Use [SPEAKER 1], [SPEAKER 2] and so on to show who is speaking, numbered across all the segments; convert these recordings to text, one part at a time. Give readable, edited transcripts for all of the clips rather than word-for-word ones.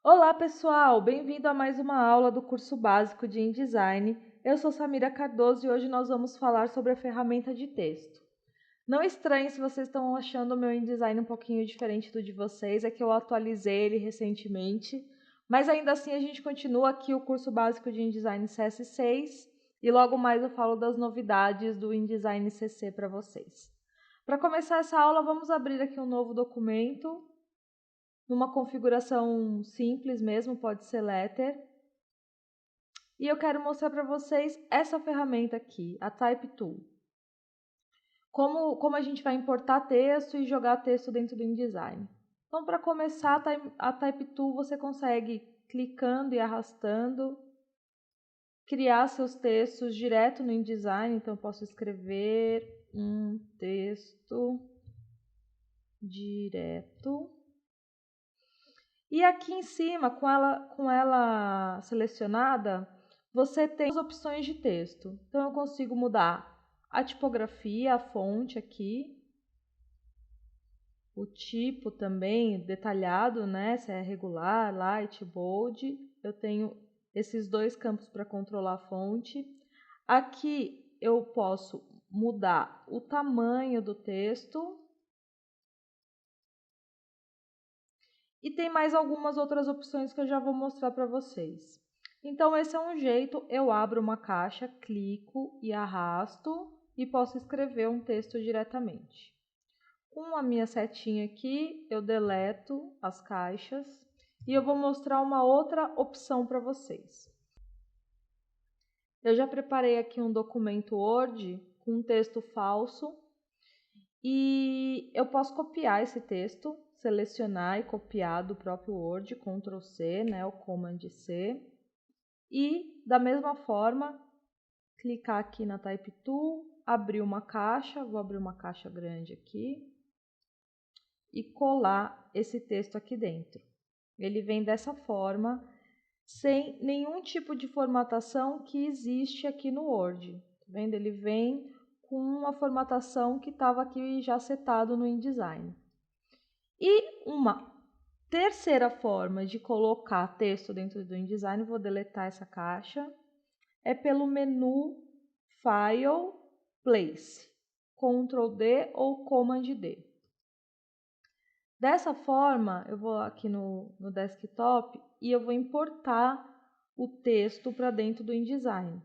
[SPEAKER 1] Olá, pessoal! Bem-vindo a mais uma aula do curso básico de InDesign. Eu sou Samira Cardoso e hoje nós vamos falar sobre a ferramenta de texto. Não estranhe se vocês estão achando o meu InDesign um pouquinho diferente do de vocês, é que eu atualizei ele recentemente, mas ainda assim a gente continua aqui o curso básico de InDesign CS6 e logo mais eu falo das novidades do InDesign CC para vocês. Para começar essa aula, vamos abrir aqui um novo documento, numa configuração simples mesmo, pode ser letter. E eu quero mostrar para vocês essa ferramenta aqui, a Type Tool. Como a gente vai importar texto e jogar texto dentro do InDesign. Então, para começar, a Type Tool você consegue, clicando e arrastando, criar seus textos direto no InDesign. Então, eu posso escrever um texto direto. E aqui em cima, com ela selecionada, você tem as opções de texto. Então, eu consigo mudar a tipografia, a fonte aqui, o tipo também detalhado, né? Se é regular, light, bold. Eu tenho esses dois campos para controlar a fonte. Aqui eu posso mudar o tamanho do texto. E tem mais algumas outras opções que eu já vou mostrar para vocês. Então, esse é um jeito, eu abro uma caixa, clico e arrasto e posso escrever um texto diretamente. Com a minha setinha aqui, eu deleto as caixas e eu vou mostrar uma outra opção para vocês. Eu já preparei aqui um documento Word com um texto falso e eu posso copiar esse texto, selecionar e copiar do próprio Word, Ctrl C, né, o Command C. E, da mesma forma, clicar aqui na Type Tool, abrir uma caixa, vou abrir uma caixa grande aqui, e colar esse texto aqui dentro. Ele vem dessa forma, sem nenhum tipo de formatação que existe aqui no Word. Tá vendo? Ele vem com uma formatação que estava aqui já setado no InDesign. E uma terceira forma de colocar texto dentro do InDesign, vou deletar essa caixa, é pelo menu File, Place, Ctrl D ou Command D. Dessa forma, eu vou aqui no desktop e eu vou importar o texto para dentro do InDesign.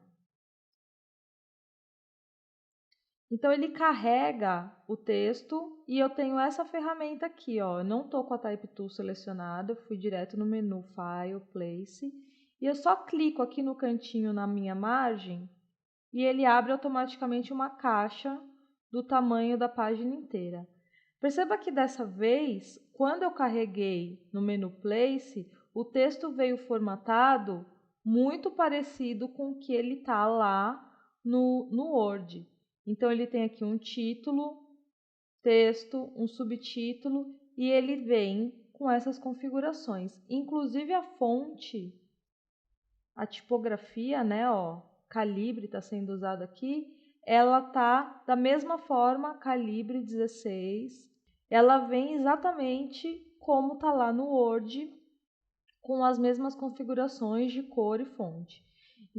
[SPEAKER 1] Então, ele carrega o texto e eu tenho essa ferramenta aqui, ó. Eu não estou com a Type Tool selecionada, eu fui direto no menu File, Place, e eu só clico aqui no cantinho na minha margem e ele abre automaticamente uma caixa do tamanho da página inteira. Perceba que dessa vez, quando eu carreguei no menu Place, o texto veio formatado muito parecido com o que ele está lá no Word. Então, ele tem aqui um título, texto, um subtítulo e ele vem com essas configurações. Inclusive a fonte, a tipografia, né, ó, calibre está sendo usado aqui, ela tá da mesma forma, calibre 16. Ela vem exatamente como está lá no Word, com as mesmas configurações de cor e fonte.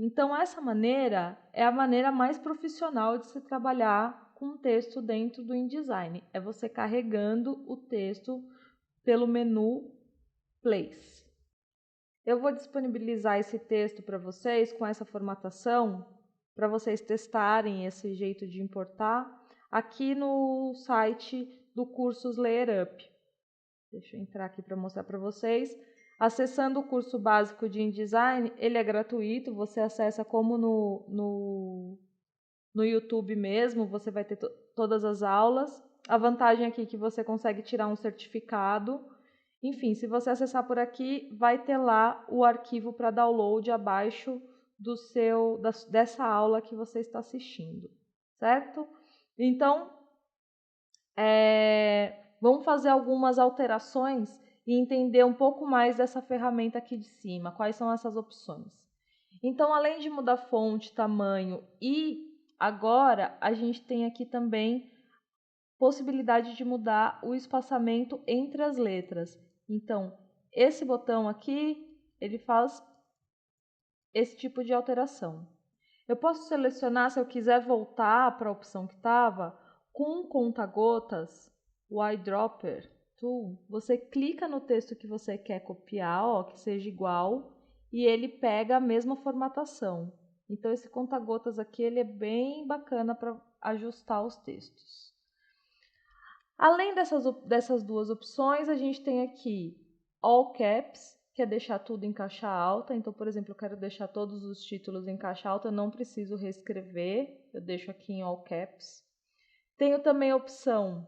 [SPEAKER 1] Então, essa maneira é a maneira mais profissional de se trabalhar com texto dentro do InDesign. É você carregando o texto pelo menu Place. Eu vou disponibilizar esse texto para vocês com essa formatação, para vocês testarem esse jeito de importar, aqui no site do Cursos Layer Up. Deixa eu entrar aqui para mostrar para vocês. Acessando o curso básico de InDesign, ele é gratuito, você acessa como no YouTube mesmo, você vai ter todas as aulas. A vantagem aqui é que você consegue tirar um certificado. Enfim, se você acessar por aqui, vai ter lá o arquivo para download abaixo dessa aula que você está assistindo, certo? Então, vamos fazer algumas alterações e entender um pouco mais dessa ferramenta aqui de cima, quais são essas opções. Então, além de mudar fonte, tamanho e agora a gente tem aqui também possibilidade de mudar o espaçamento entre as letras. Então, esse botão aqui, ele faz esse tipo de alteração. Eu posso selecionar, se eu quiser voltar para a opção que estava, com conta-gotas, o eyedropper tool, você clica no texto que você quer copiar, ó, que seja igual, e ele pega a mesma formatação. Então, esse conta-gotas aqui, ele é bem bacana para ajustar os textos. Além dessas duas opções, a gente tem aqui All Caps, que é deixar tudo em caixa alta. Então, por exemplo, eu quero deixar todos os títulos em caixa alta, eu não preciso reescrever, eu deixo aqui em All Caps. Tenho também a opção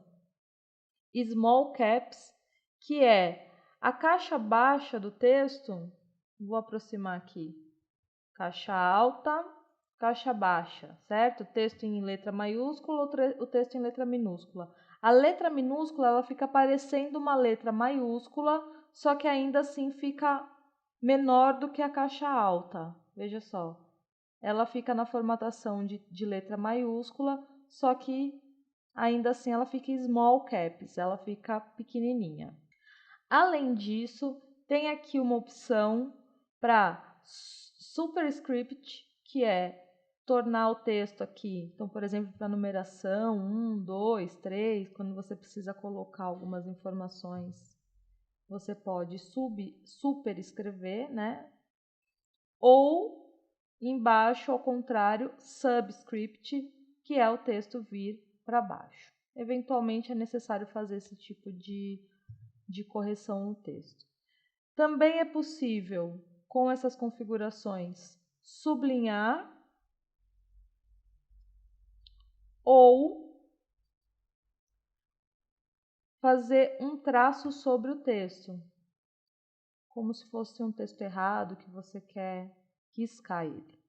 [SPEAKER 1] Small Caps, que é a caixa baixa do texto, vou aproximar aqui, caixa alta, caixa baixa, certo? Texto em letra maiúscula, o texto em letra minúscula. A letra minúscula, ela fica parecendo uma letra maiúscula, só que ainda assim fica menor do que a caixa alta. Veja só, ela fica na formatação de letra maiúscula, só que ainda assim ela fica small caps, ela fica pequenininha. Além disso, tem aqui uma opção para superscript, que é tornar o texto aqui. Então, por exemplo, para numeração 1, 2, 3, quando você precisa colocar algumas informações, você pode superescrever, né? Ou embaixo, ao contrário, subscript, que é o texto vir para baixo. Eventualmente é necessário fazer esse tipo de correção no texto. Também é possível, com essas configurações, sublinhar ou fazer um traço sobre o texto, como se fosse um texto errado que você quer riscar ele.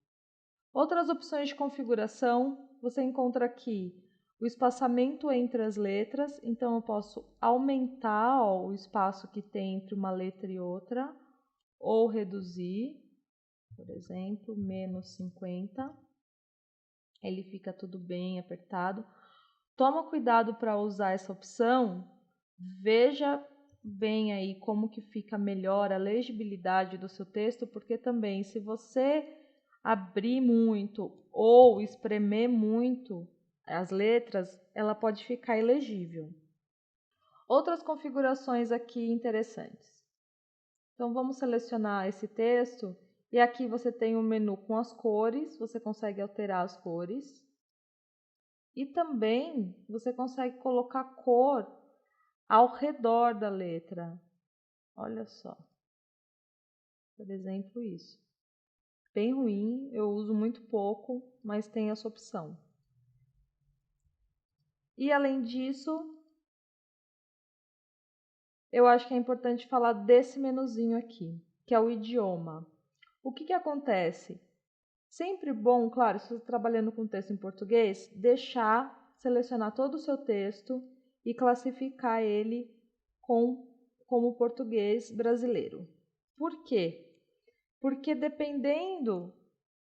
[SPEAKER 1] Outras opções de configuração, você encontra aqui o espaçamento entre as letras, então eu posso aumentar o espaço que tem entre uma letra e outra, ou reduzir, por exemplo, menos 50, ele fica tudo bem apertado. Toma cuidado para usar essa opção, veja bem aí como que fica melhor a legibilidade do seu texto, porque também se você abrir muito ou espremer muito as letras, ela pode ficar ilegível. Outras configurações aqui interessantes. Então, vamos selecionar esse texto e aqui você tem um menu com as cores, você consegue alterar as cores. E também você consegue colocar cor ao redor da letra. Olha só. Por exemplo, isso. Bem ruim, eu uso muito pouco, mas tem essa opção. E além disso, eu acho que é importante falar desse menuzinho aqui, que é o idioma. O que acontece? Sempre bom, claro, se você está trabalhando com texto em português, selecionar todo o seu texto e classificar ele como português brasileiro. Por quê? Porque dependendo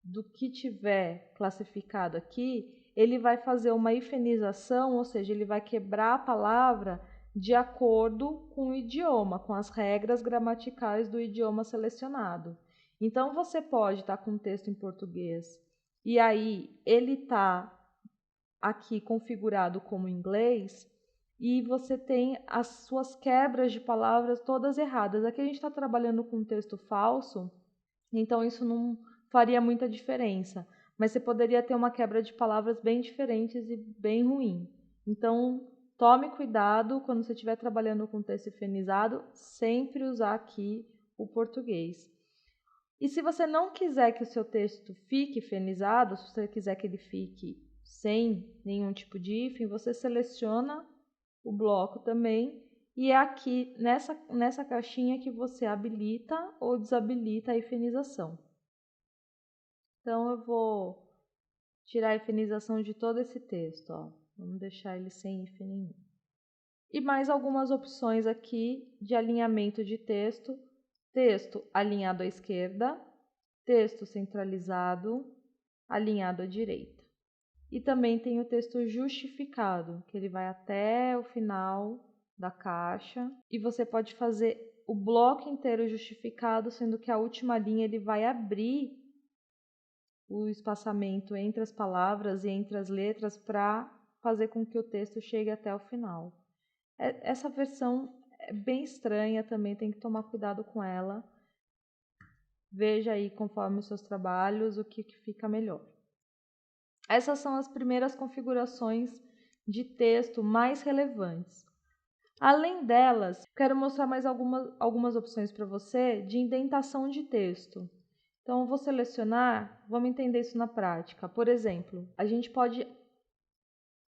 [SPEAKER 1] do que tiver classificado aqui, ele vai fazer uma hifenização, ou seja, ele vai quebrar a palavra de acordo com o idioma, com as regras gramaticais do idioma selecionado. Então, você pode estar com um texto em português e aí ele está aqui configurado como inglês e você tem as suas quebras de palavras todas erradas. Aqui a gente está trabalhando com um texto falso, então isso não faria muita diferença. Mas você poderia ter uma quebra de palavras bem diferentes e bem ruim. Então, tome cuidado quando você estiver trabalhando com texto hifenizado, sempre usar aqui o português. E se você não quiser que o seu texto fique hifenizado, se você quiser que ele fique sem nenhum tipo de hífen, você seleciona o bloco também e é aqui nessa caixinha que você habilita ou desabilita a hifenização. Então eu vou tirar a hifenização de todo esse texto, ó. Vamos deixar ele sem hífen nenhum. E mais algumas opções aqui de alinhamento de texto. Texto alinhado à esquerda, texto centralizado, alinhado à direita. E também tem o texto justificado, que ele vai até o final da caixa. E você pode fazer o bloco inteiro justificado, sendo que a última linha ele vai abrir o espaçamento entre as palavras e entre as letras para fazer com que o texto chegue até o final. Essa versão é bem estranha também, tem que tomar cuidado com ela. Veja aí, conforme os seus trabalhos, o que fica melhor. Essas são as primeiras configurações de texto mais relevantes. Além delas, quero mostrar mais algumas opções para você de indentação de texto. Então, eu vou selecionar, vamos entender isso na prática. Por exemplo, a gente pode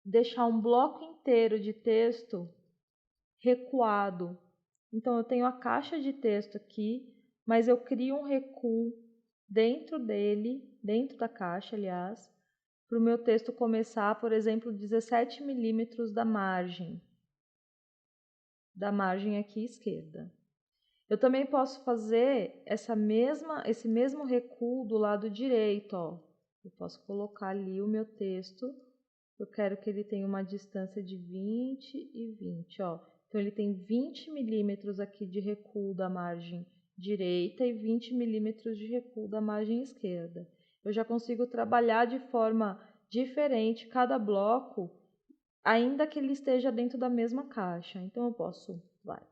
[SPEAKER 1] deixar um bloco inteiro de texto recuado. Então, eu tenho a caixa de texto aqui, mas eu crio um recuo dentro da caixa, aliás, para o meu texto começar, por exemplo, 17 milímetros da margem aqui esquerda. Eu também posso fazer esse mesmo recuo do lado direito, ó. Eu posso colocar ali o meu texto. Eu quero que ele tenha uma distância de 20 e 20, ó. Então, ele tem 20 milímetros aqui de recuo da margem direita e 20 milímetros de recuo da margem esquerda. Eu já consigo trabalhar de forma diferente cada bloco, ainda que ele esteja dentro da mesma caixa. Então, eu posso,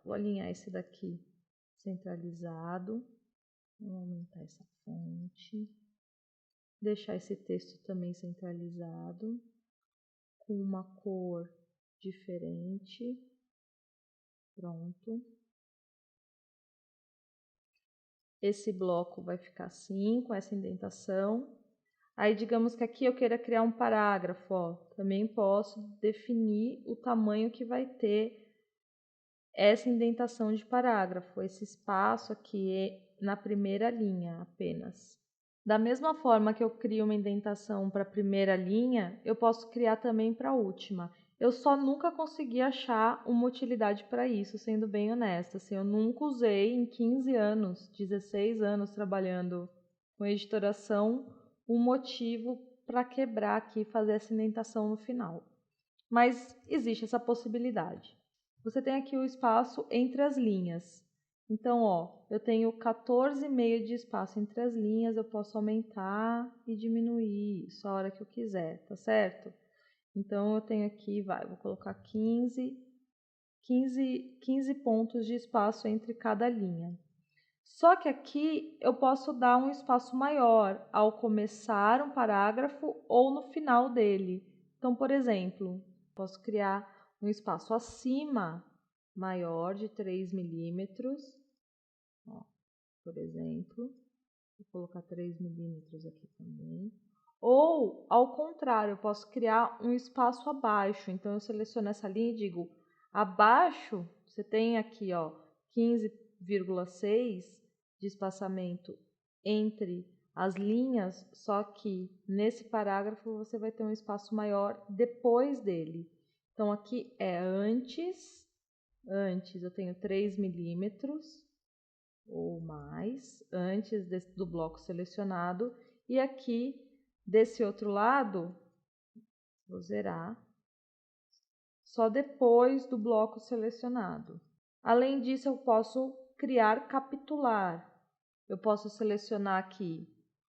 [SPEAKER 1] vou alinhar esse daqui centralizado, vou aumentar essa fonte, deixar esse texto também centralizado, com uma cor diferente, pronto. Esse bloco vai ficar assim, com essa indentação. Aí, digamos que aqui eu queira criar um parágrafo, ó, também posso definir o tamanho que vai ter essa indentação de parágrafo, esse espaço aqui na primeira linha apenas. Da mesma forma que eu crio uma indentação para a primeira linha, eu posso criar também para a última. Eu só nunca consegui achar uma utilidade para isso, sendo bem honesta. Assim, eu nunca usei em 15 anos, 16 anos trabalhando com editoração, um motivo para quebrar aqui e fazer essa indentação no final. Mas existe essa possibilidade. Você tem aqui o espaço entre as linhas. Então, ó, eu tenho 14,5 de espaço entre as linhas, eu posso aumentar e diminuir isso a hora que eu quiser, tá certo? Então, eu tenho aqui, vou colocar 15 pontos de espaço entre cada linha. Só que aqui eu posso dar um espaço maior ao começar um parágrafo ou no final dele. Então, por exemplo, posso criar um espaço acima maior de 3 milímetros, por exemplo. Vou colocar 3 milímetros aqui também. Ou, ao contrário, eu posso criar um espaço abaixo. Então, eu seleciono essa linha e digo, abaixo, você tem aqui, ó, 15,6 de espaçamento entre as linhas, só que nesse parágrafo você vai ter um espaço maior depois dele. Então, aqui é antes eu tenho 3 milímetros ou mais, antes do bloco selecionado, e aqui, desse outro lado, vou zerar, só depois do bloco selecionado. Além disso, eu posso criar capitular. Eu posso selecionar aqui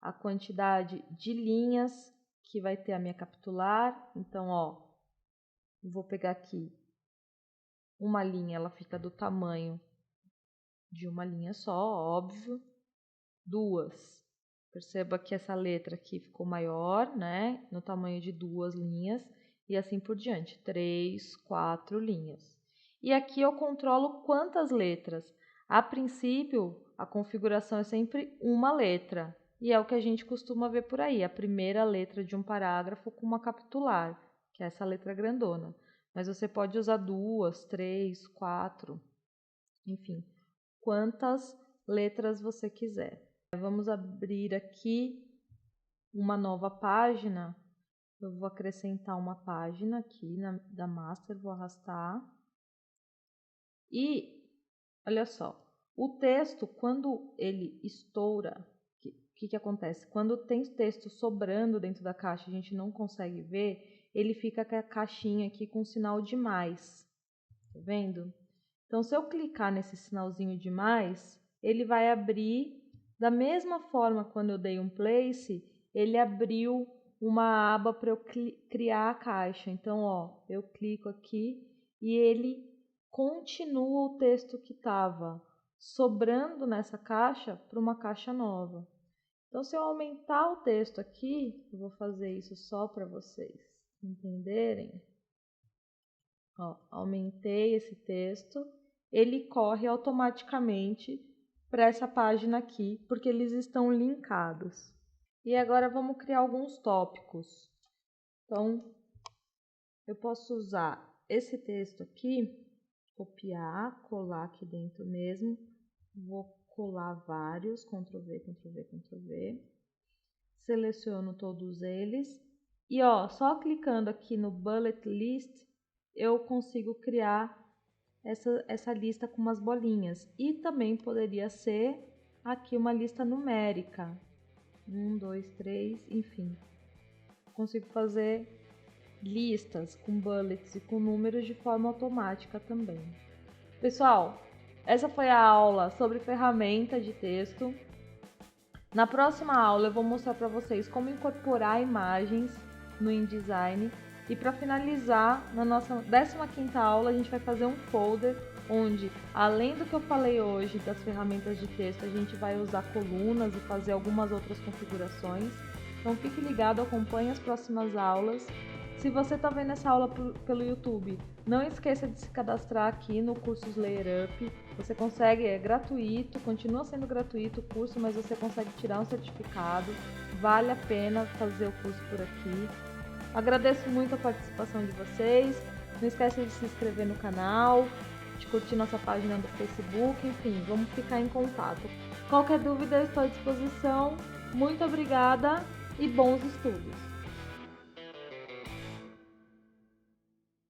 [SPEAKER 1] a quantidade de linhas que vai ter a minha capitular. Então, ó, vou pegar aqui uma linha, ela fica do tamanho de uma linha só, óbvio. Duas. Perceba que essa letra aqui ficou maior, né? No tamanho de 2 linhas. E assim por diante. 3, 4 linhas. E aqui eu controlo quantas letras. A princípio, a configuração é sempre uma letra. E é o que a gente costuma ver por aí. A primeira letra de um parágrafo com uma capitular, que é essa letra grandona. Mas você pode usar 2, 3, 4, enfim, quantas letras você quiser. Vamos abrir aqui uma nova página. Eu vou acrescentar uma página aqui da master, vou arrastar. E, olha só, o texto, quando ele estoura, o que acontece? Quando tem texto sobrando dentro da caixa, a gente não consegue ver, ele fica com a caixinha aqui com sinal de mais. Tá vendo? Então, se eu clicar nesse sinalzinho de mais, ele vai abrir da mesma forma quando eu dei um place, ele abriu uma aba para eu criar a caixa. Então, ó, eu clico aqui e ele continua o texto que estava sobrando nessa caixa para uma caixa nova. Então, se eu aumentar o texto aqui, eu vou fazer isso só para vocês entenderem. Ó, aumentei esse texto, ele corre automaticamente para essa página aqui, porque eles estão linkados. E agora vamos criar alguns tópicos. Então, eu posso usar esse texto aqui, copiar, colar aqui dentro mesmo. Vou colar vários, Ctrl V, Ctrl V, Ctrl V. Seleciono todos eles. E ó, só clicando aqui no Bullet List, eu consigo criar essa lista com umas bolinhas. E também poderia ser aqui uma lista numérica. 1, 2, 3, enfim. Consigo fazer listas com bullets e com números de forma automática também. Pessoal, essa foi a aula sobre ferramenta de texto. Na próxima aula eu vou mostrar para vocês como incorporar imagens no InDesign. E para finalizar, na nossa 15ª aula, a gente vai fazer um folder onde, além do que eu falei hoje das ferramentas de texto, a gente vai usar colunas e fazer algumas outras configurações. Então fique ligado, acompanhe as próximas aulas. Se você está vendo essa aula pelo YouTube, não esqueça de se cadastrar aqui no Cursos Layer Up. Você consegue, é gratuito, continua sendo gratuito o curso, mas você consegue tirar um certificado. Vale a pena fazer o curso por aqui. Agradeço muito a participação de vocês. Não esqueça de se inscrever no canal, de curtir nossa página do Facebook, enfim, vamos ficar em contato. Qualquer dúvida, eu estou à disposição. Muito obrigada e bons estudos!